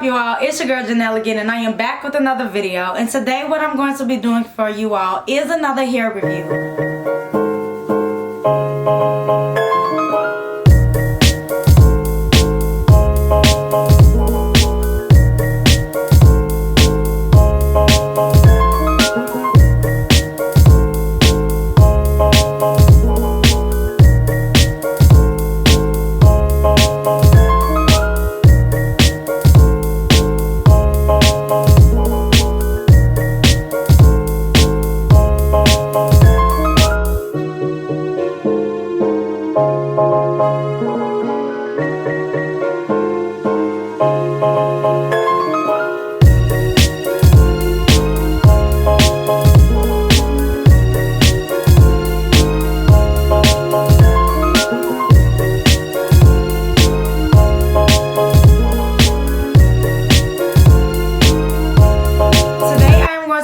up, you all? It's your girl Janelle again, and I am back with another video. And today what I'm going to be doing for you all is another hair review.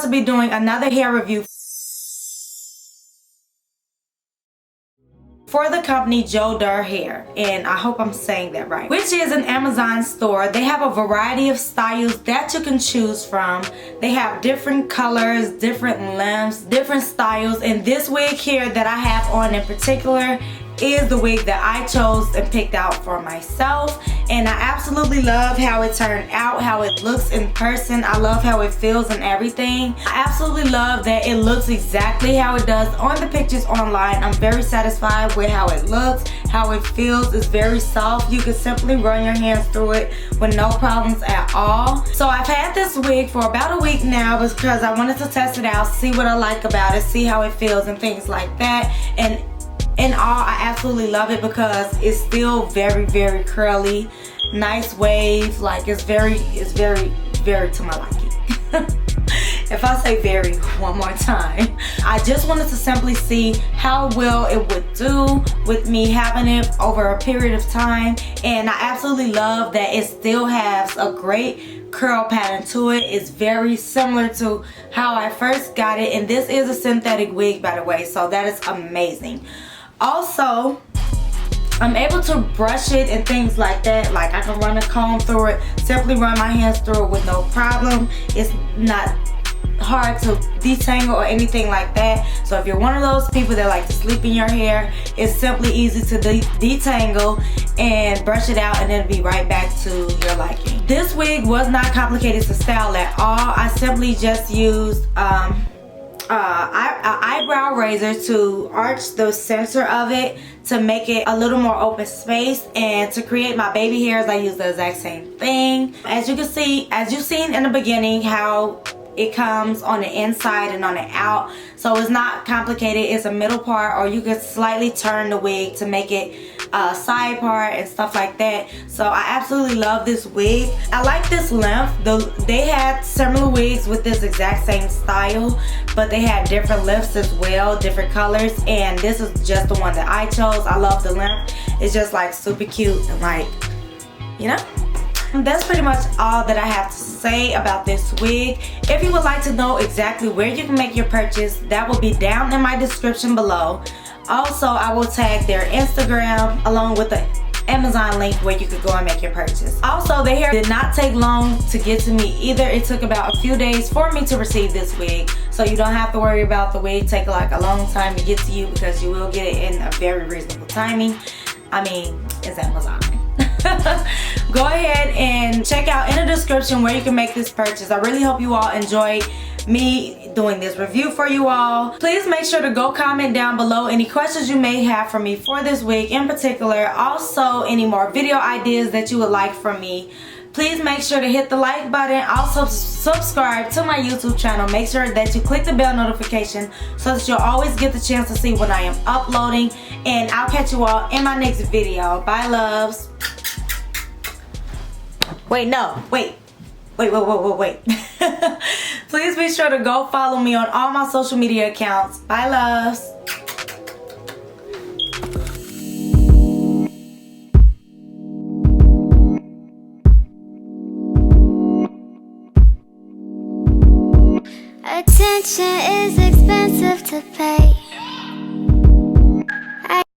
Be doing another hair review for the company JOEDIR hair, and I hope I'm saying that right, which is an Amazon store. They have a variety of styles that you can choose from. They have different colors, different lengths, different styles, and this wig here that I have on in particular is the wig that I chose and picked out for myself, and I absolutely love how it turned out, how it looks in person. I love how it feels and everything. I absolutely love that it looks exactly how it does on the pictures online. I'm very satisfied with how it looks, how it feels. It's very soft. You can simply run your hands through it with no problems at all. So I've had this wig for about a week now because I wanted to test it out, see what I like about it, see how it feels and things like that. And in all, I absolutely love it because it's still very curly, nice wave. Like it's very to my liking. If I say very one more time, I just wanted to simply see how well it would do with me having it over a period of time. And I absolutely love that it still has a great curl pattern to it. It's very similar to how I first got it, and this is a synthetic wig, by the way, so that is amazing. Also, I'm able to brush it and things like that. Like I can run a comb through it, simply run my hands through it with no problem. It's not hard to detangle or anything like that. So if you're one of those people that like to sleep in your hair, it's simply easy to detangle and brush it out, and then be right back to your liking. This wig was not complicated to style at all. I simply just used eyebrow razor to arch the center of it to make it a little more open space, and to create my baby hairs I use the exact same thing. As you can see, as you've seen in the beginning, how it comes on the inside and on the out, so it's not complicated. It's a middle part, or you could slightly turn the wig to make it a side part and stuff like that. So I absolutely love this wig. I like this length. They had similar wigs with this exact same style, but they had different lengths as well, different colors, and this is just the one that I chose. I love the length. It's just like super cute and like, you know. That's pretty much all that I have to say about this wig. If you would like to know exactly where you can make your purchase, that will be down in my description below. Also, I will tag their Instagram along with the Amazon link where you could go and make your purchase. Also, the hair did not take long to get to me either. It took about a few days for me to receive this wig, so you don't have to worry about the wig take like a long time to get to you, because you will get it in a very reasonable timing. I mean, it's Amazon. Go ahead and check out in the description where you can make this purchase. I really hope you all enjoy me doing this review for you all. Please make sure to go comment down below any questions you may have for me for this wig in particular. Also, any more video ideas that you would like from me. Please make sure to hit the like button. Also, subscribe to my YouTube channel. Make sure that you click the bell notification so that you'll always get the chance to see when I am uploading. And I'll catch you all in my next video. Bye, loves. Wait. Please be sure to go follow me on all my social media accounts. Bye, loves. Attention is expensive.